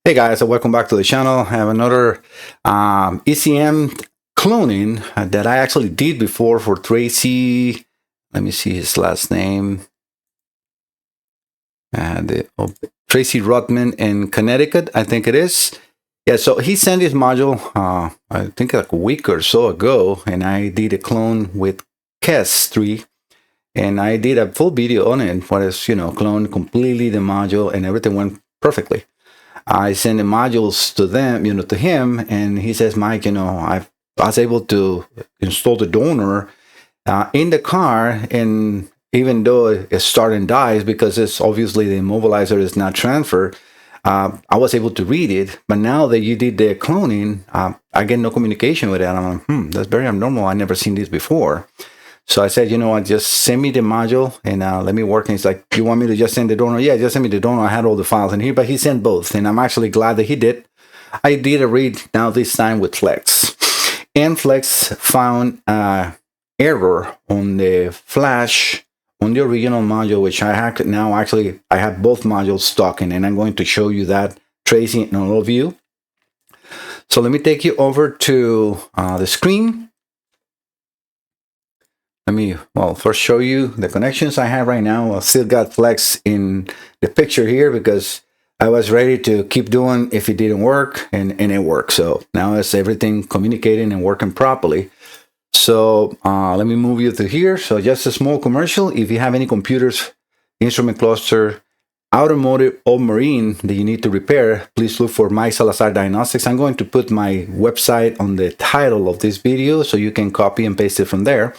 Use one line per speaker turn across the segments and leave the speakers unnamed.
Hey guys, and welcome back to the channel. I have another ECM cloning that I actually did before for Tracy. Let me see his last name. Tracy Rotman in Connecticut, I think it is. Yeah, so he sent his module, I think like a week or so ago, and I did a clone with KES3. And I did a full video on it, what is, cloned completely the module, and everything went perfectly. I send the modules to them, to him, and he says, Mike, I was able to install the donor in the car, and even though it starts and dies because it's obviously the immobilizer is not transferred, I was able to read it. But now that you did the cloning, I get no communication with it. I'm like, that's very abnormal. I never seen this before. So I said, just send me the module and let me work. And he's like, you want me to just send the donor? Yeah, just send me the donor. I had all the files in here, but he sent both. And I'm actually glad that he did. I did a read now this time with Flex. And Flex found error on the flash on the original module, which I have now actually, I have both modules stuck in, and I'm going to show you that, Tracy, in an overview. So let me take you over to the screen. Let me, first show you the connections I have right now. I still got Flex in the picture here because I was ready to keep doing if it didn't work, and it worked. So now it's everything communicating and working properly. So let me move you to here. So just a small commercial. If you have any computers, instrument cluster, automotive or marine that you need to repair, please look for Mike Salazar Diagnostics. I'm going to put my website on the title of this video so you can copy and paste it from there.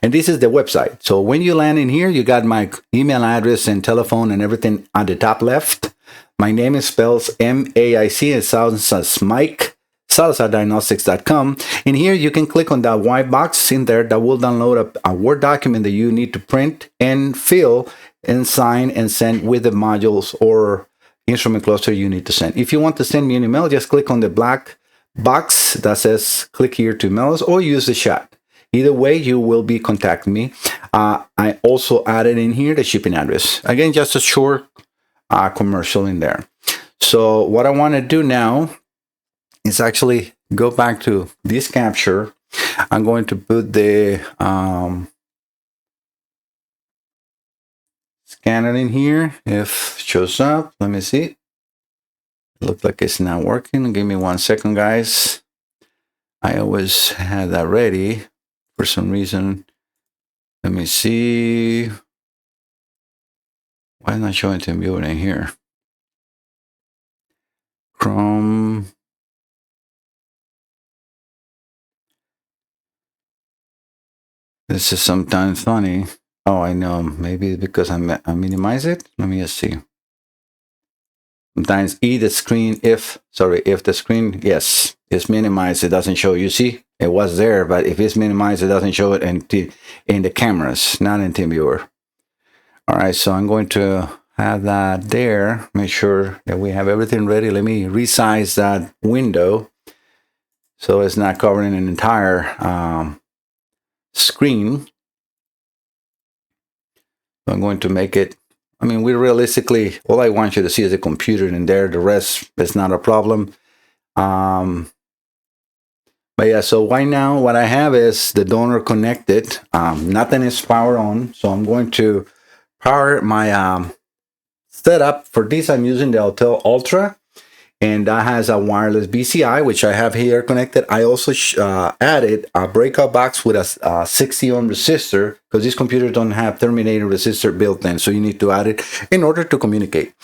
And this is the website. So when you land in here, you got my email address and telephone and everything on the top left. My name is spelled M-A-I-C. It sounds as Mike. SalazarDiagnostics.com. In here, you can click on that white box in there that will download a Word document that you need to print and fill and sign and send with the modules or instrument cluster you need to send. If you want to send me an email, just click on the black box that says click here to email us, or use the chat. Either way, you will be contacting me. I also added in here the shipping address. Again, just a short commercial in there. So what I want to do now is actually go back to this capture. I'm going to put the scanner in here. If it shows up, let me see. It looks like it's not working. Give me 1 second, guys. I always had that ready for some reason. Let me see. Why is not showing to view in here? Chrome. This is sometimes funny. Oh, I know. Maybe it's because I minimize it. Let me just see. Sometimes if the screen, yes, is minimized, it doesn't show. You see, it was there, but if it's minimized, it doesn't show it in the cameras, not in TeamViewer. All right, so I'm going to have that there. Make sure that we have everything ready. Let me resize that window so it's not covering an entire screen. So I'm going to make it, we realistically, all I want you to see is the computer in there. The rest is not a problem. But yeah, so right now what I have is the donor connected. Nothing is power on. So I'm going to power my setup. For this, I'm using the Autel Ultra. And that has a wireless BCI, which I have here connected. I also added a breakout box with a 60 ohm resistor, because these computers don't have terminator resistor built in. So you need to add it in order to communicate.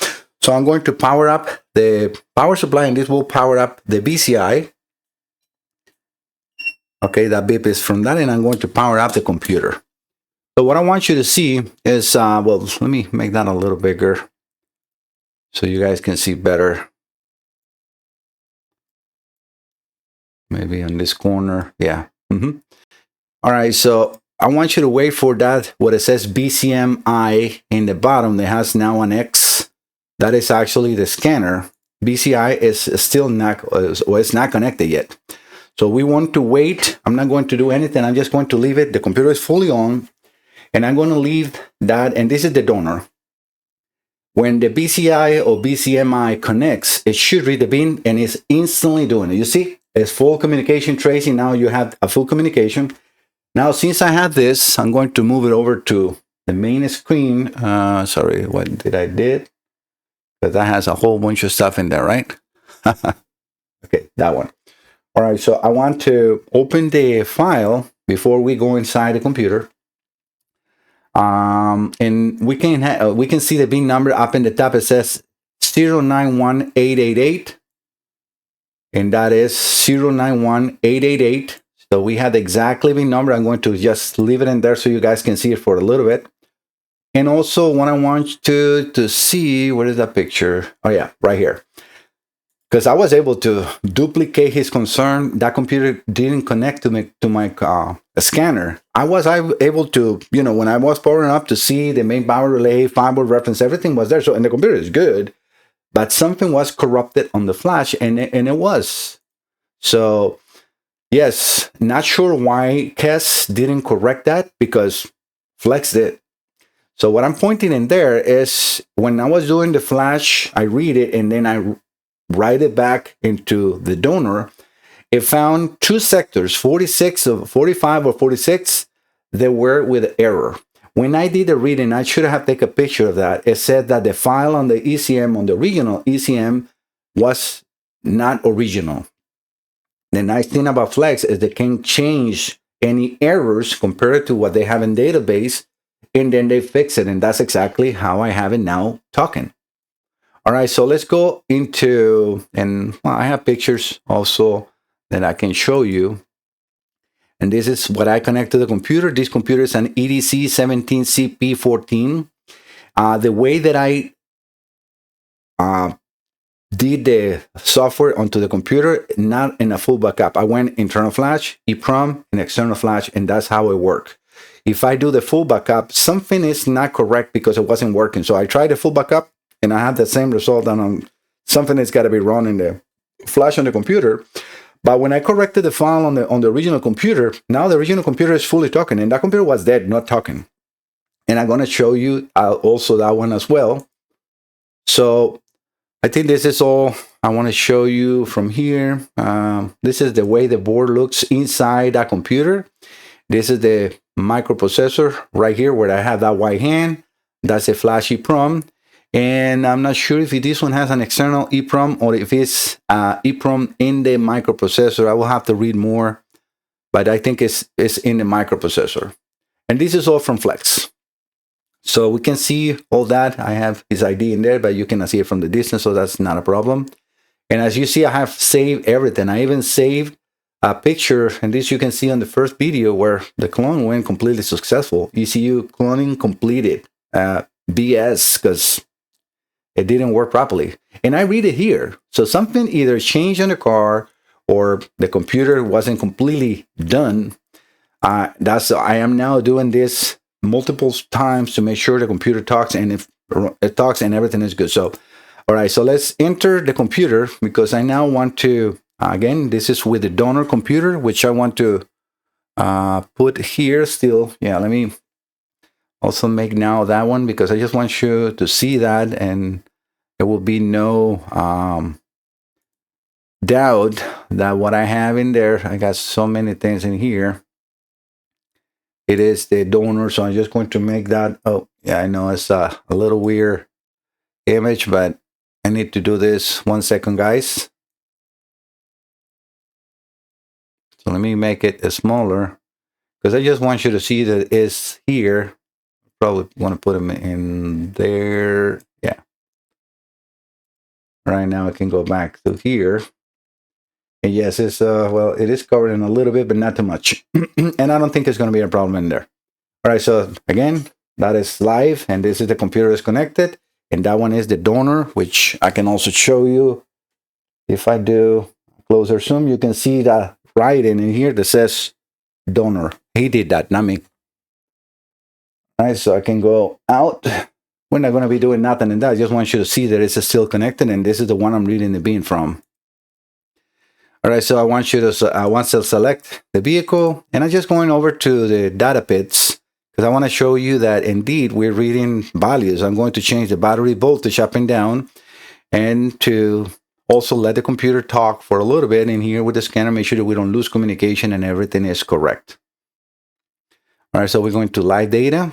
So I'm going to power up the power supply, and this will power up the BCI. Okay, that beep is from that, and I'm going to power up the computer. So what I want you to see is, let me make that a little bigger so you guys can see better. Maybe on this corner. Yeah. All right. So I want you to wait for that. What it says BCMI in the bottom, that has now an X. That is actually the scanner. BCI is still not, or it's not connected yet. So we want to wait. I'm not going to do anything. I'm just going to leave it. The computer is fully on, and I'm going to leave that. And this is the donor. when the BCI or BCMI connects, it should read the bin and it's instantly doing it. You see, it's full communication, Tracy. Now you have a full communication. Now, since I have this, I'm going to move it over to the main screen. Sorry, what did I did? Because that has a whole bunch of stuff in there, right? Okay, that one. All right, so I want to open the file before we go inside the computer. And we can see the bin number up in the top. It says 091888, and that is 091888. So we have the exact bin number. I'm going to just leave it in there so you guys can see it for a little bit. And also, what I want you to see, where is that picture? Oh yeah, right here. Because I was able to duplicate his concern. That computer didn't connect to my scanner. I was able to, when I was powering up, to see the main power relay, firewall reference, everything was there. So, and the computer is good, but something was corrupted on the flash, and it was. So, yes, not sure why Kess didn't correct that, because Flex did. So what I'm pointing in there is when I was doing the flash, I read it and then I write it back into the donor. It found two sectors, 46 or 45 or 46, that were with error. When I did the reading, I should have taken a picture of that. It said that the file on the ECM, on the original ECM, was not original. The nice thing about Flex is they can change any errors compared to what they have in database, and then they fix it. And that's exactly how I have it now talking. All right, so let's go into, and I have pictures also that I can show you. And this is what I connect to the computer. This computer is an EDC217CP14. The way that I did the software onto the computer, not in a full backup. I went internal flash, EEPROM, and external flash, and that's how it worked. If I do the full backup, something is not correct because it wasn't working. So I tried the full backup, and I had the same result on something that's got to be wrong in the flash on the computer. But when I corrected the file on the original computer, now the original computer is fully talking, and that computer was dead, not talking. And I'm going to show you also that one as well. So I think this is all I want to show you from here. This is the way the board looks inside that computer. This is the microprocessor right here where I have that white hand. That's a flash EEPROM. And I'm not sure if this one has an external EEPROM or if it's EEPROM in the microprocessor. I will have to read more, but I think it's in the microprocessor. And this is all from Flex. So we can see all that. I have his ID in there, but you cannot see it from the distance, so that's not a problem. And as you see, I have saved everything. I even saved a picture, and this you can see on the first video where the clone went completely successful. ECU cloning completed. BS, because it didn't work properly. And I read it here. So something either changed on the car or the computer wasn't completely done. I am now doing this multiple times to make sure the computer talks, and if it talks and everything is good. So, all right, so let's enter the computer, because I now want to, again, this is with the donor computer, which I want to put here still. Yeah, let me also make now that one, because I just want you to see that, and there will be no doubt that what I have in there, I got so many things in here. It is the donor, so I'm just going to make that. Oh, yeah, I know it's a little weird image, but I need to do this 1 second, guys. So let me make it smaller, because I just want you to see that it's here. Probably want to put them in there. Yeah. Right now I can go back to here. And yes, it's well, it is covered in a little bit, but not too much. And I don't think it's going to be a problem in there. All right, so again, that is live, and this is the computer is connected, and that one is the donor, which I can also show you. If I do closer zoom, you can see that writing in here that says donor. He did that, not me. All right, so I can go out. We're not going to be doing nothing in that. I just want you to see that it's still connected, and this is the one I'm reading the bin from. All right, so I want you to select the vehicle, and I'm just going over to the data bits, because I want to show you that indeed we're reading values. I'm going to change the battery voltage up and down, and to also let the computer talk for a little bit in here with the scanner, make sure that we don't lose communication and everything is correct. All right, so we're going to live data.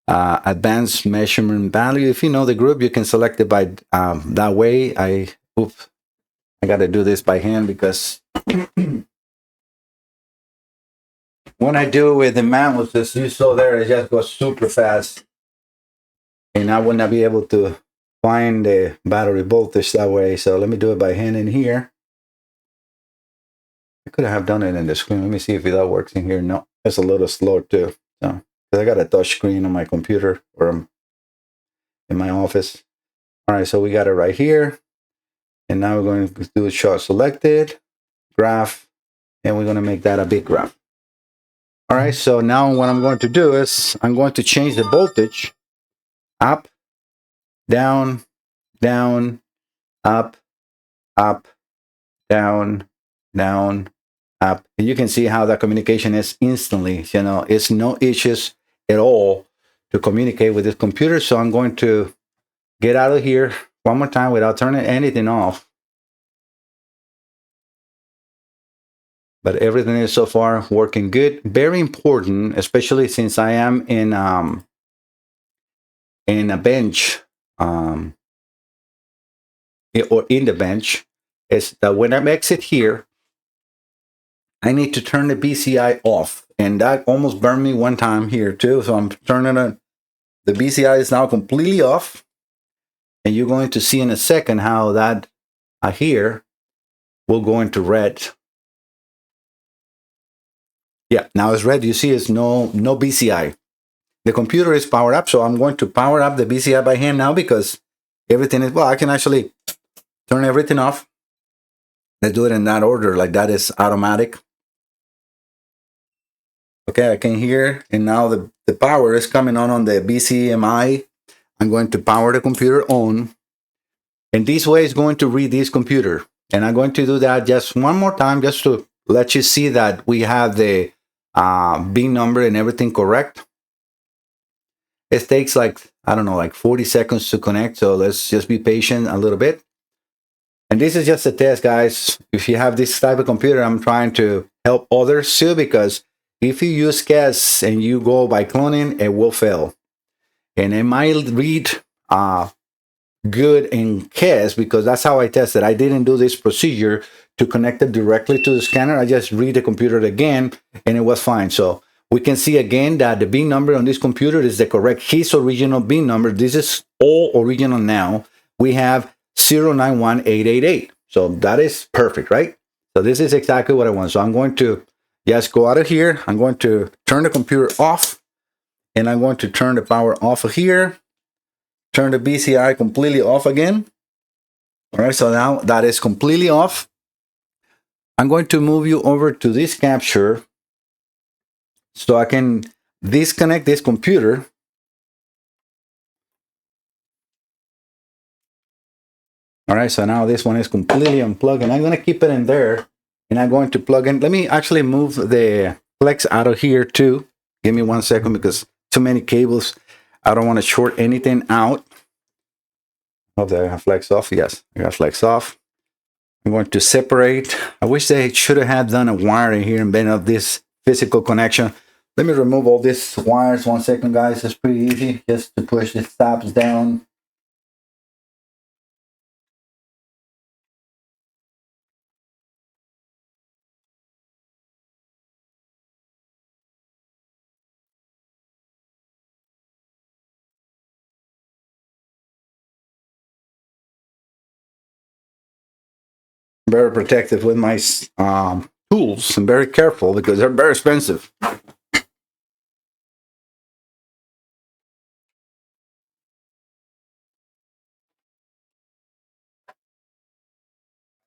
Advanced measurement value. If you know the group, you can select it by that way. I got to do this by hand because when I do it with the mouse, as you saw there, it just goes super fast, and I will not be able to find the battery voltage that way. So let me do it by hand in here. I could have done it in the screen. Let me see if that works in here. No, it's a little slow too. So I got a touch screen on my computer or in my office. All right, so we got it right here. And now we're going to do a shot selected, graph, and we're going to make that a big graph. All right, so now what I'm going to do is I'm going to change the voltage up, down, down, up, up, down, down, up. And you can see how that communication is instantly. You know, it's no issues at all to communicate with this computer. So I'm going to get out of here one more time without turning anything off. But everything is so far working good. Very important, especially since I am in a bench, or in the bench, is that when I exit here, I need to turn the BCI off. And that almost burned me one time here too. So I'm turning it. The BCI is now completely off. And you're going to see in a second how that here will go into red. Yeah, now it's red. You see it's no BCI. The computer is powered up, so I'm going to power up the BCI by hand now because everything is, well, I can actually turn everything off. Let's do it in that order, like that is automatic. Okay, I can hear, and now the power is coming on the BCMI. I'm going to power the computer on, and this way is going to read this computer. And I'm going to do that just one more time, just to let you see that we have the bin number and everything correct. It takes like, I don't know, like 40 seconds to connect. So let's just be patient a little bit. And this is just a test, guys. If you have this type of computer, I'm trying to help others too, because if you use CAS and you go by cloning, it will fail. And it might read good in CAS because that's how I tested. I didn't do this procedure to connect it directly to the scanner. I just read the computer again and it was fine. So we can see again that the bin number on this computer is the correct, his original bin number. This is all original now. We have 091888. So that is perfect, right? So this is exactly what I want. So I'm going to just go out of here. I'm going to turn the computer off, and I'm going to turn the power off of here. Turn the BCI completely off again. All right, so now that is completely off. I'm going to move you over to this capture so I can disconnect this computer. All right, so now this one is completely unplugged, and I'm going to keep it in there, and I'm going to plug in. Let me actually move the flex out of here too. Give me 1 second because too many cables. I don't want to short anything out. Hope I have flex off. Yes, I got flex off. I'm going to separate. I wish they should have done a wiring here and been of this physical connection. Let me remove all these wires 1 second, guys. It's pretty easy just to push the stops down. Very protective with my tools and very careful because they're very expensive. I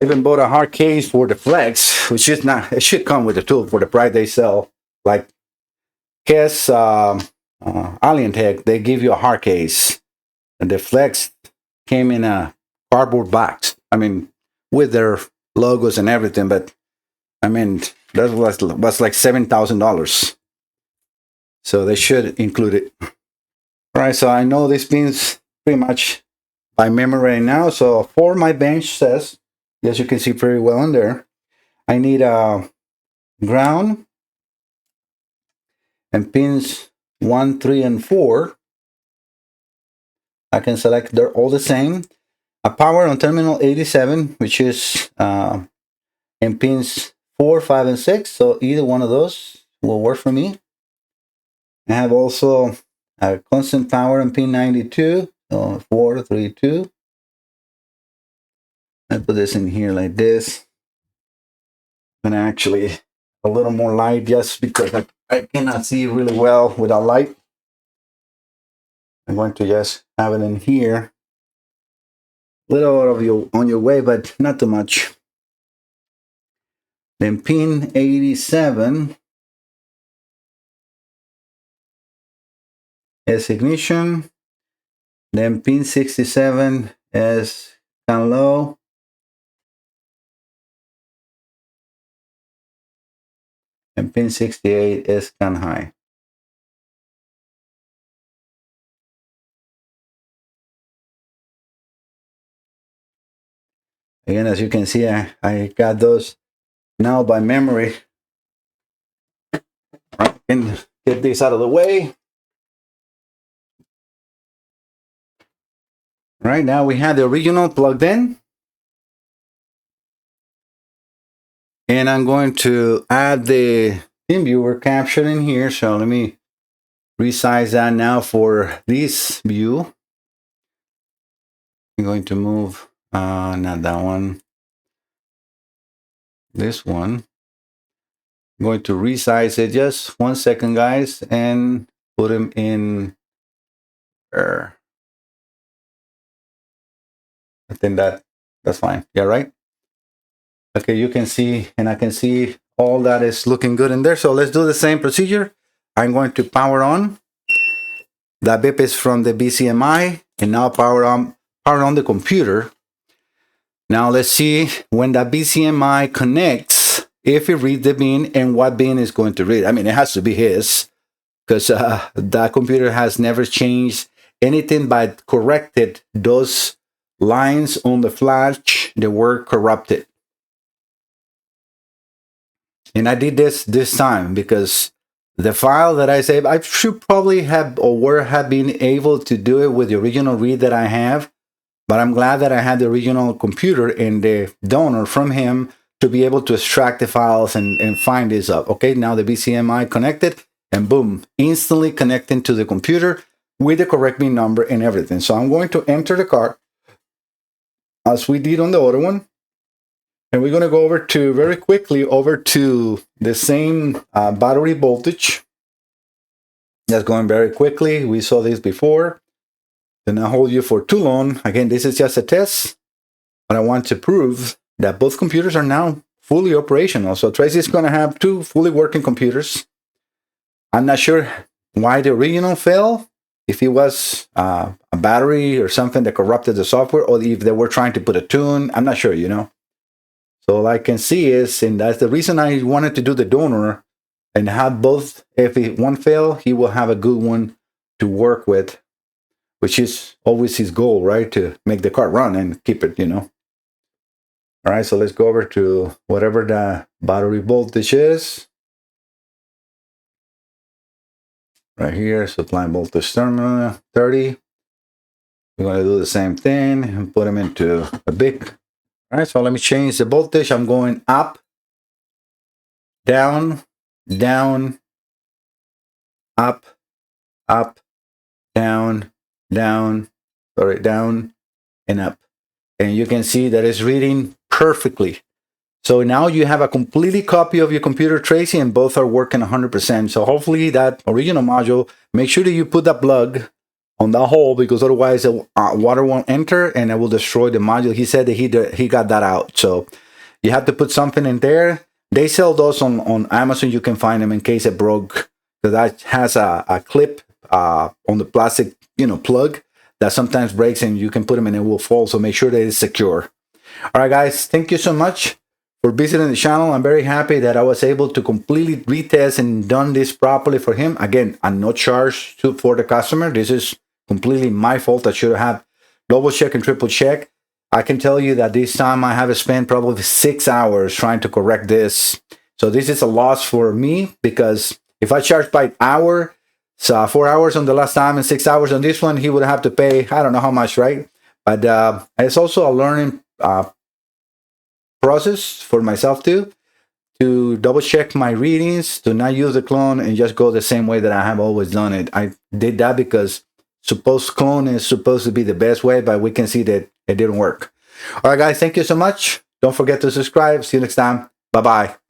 even bought a hard case for the flex, which is not, it should come with the tool for the price they sell. Like Cass, Alien Tech, they give you a hard case, and the flex came in a cardboard box. I mean, with their logos and everything, but I mean, that was like $7,000. So they should include it. All right, so I know these pins pretty much by memory right now. So for my bench says, as you can see pretty well in there, I need a ground and pins 1, 3, and 4. I can select, they're all the same. A power on terminal 87, which is in pins 4, 5, and 6. So either one of those will work for me. I have also a constant power on pin 92. So 4, 3, 2. I put this in here like this. And actually a little more light just because I cannot see really well without light. I'm going to just have it in here. A little out of your on your way, but not too much. Then pin 87 is ignition. Then pin 67 is down low. And pin 68 is down high. Again, as you can see, I got those now by memory. I can get this out of the way. Right now we have the original plugged in. And I'm going to add the team viewer capture in here. So let me resize that now for this view. I'm going to move, not that one, this one. I'm going to resize it just 1 second, guys, and put them in there. I think that's fine. Yeah, right? Okay, you can see, and I can see all that is looking good in there. So let's do the same procedure. I'm going to power on. That beep is from the BCMI, and now power on the computer. Now let's see when that BCMI connects, if it reads the bin and what bin is going to read. I mean, it has to be his, because that computer has never changed anything but corrected those lines on the flash that were corrupted. And I did this time because the file that I saved, I should probably have been able to do it with the original read that I have. But I'm glad that I had the original computer and the donor from him to be able to extract the files and find this up. Okay, now the BCMI connected, and boom, instantly connecting to the computer with the correct bin number and everything. So I'm going to enter the card as we did on the other one. And we're going to go very quickly over to the same battery voltage. That's going very quickly. We saw this before. Then I'll hold you for too long. Again, this is just a test, but I want to prove that both computers are now fully operational. So Tracy is going to have 2 fully working computers. I'm not sure why the original failed, if it was a battery or something that corrupted the software, or if they were trying to put a tune. I'm not sure, So all I can see is, and that's the reason I wanted to do the donor and have both. If one fail, he will have a good one to work with, which is always his goal, right? To make the car run and keep it, All right, so let's go over to whatever the battery voltage is. Right here, supply voltage terminal 30. We're going to do the same thing and put them into a big. All right, so let me change the voltage. I'm going up, down, down, up, up, down, down, and up. And you can see that it's reading perfectly. So now you have a completely copy of your computer, Tracy, and both are working 100%. So hopefully that original module, make sure that you put that plug on that hole, because otherwise the water won't enter and it will destroy the module. He said that he got that out. So you have to put something in there. They sell those on Amazon. You can find them in case it broke. So that has a clip on the plastic, plug that sometimes breaks, and you can put them and it will fall. So make sure that it's secure. All right, guys, thank you so much for visiting the channel. I'm very happy that I was able to completely retest and done this properly for him. Again, I'm not charged for the customer. This is completely my fault. I should have double check and triple check. I can tell you that this time I have spent probably 6 hours trying to correct this. So this is a loss for me, because if I charge by hour, so 4 hours on the last time and 6 hours on this one, he would have to pay, I don't know how much, right? But it's also a learning process for myself too, to double check my readings, to not use the clone and just go the same way that I have always done it. I did that because clone is supposed to be the best way, but we can see that it didn't work. All right, guys, thank you so much. Don't forget to subscribe. See you next time. Bye-bye.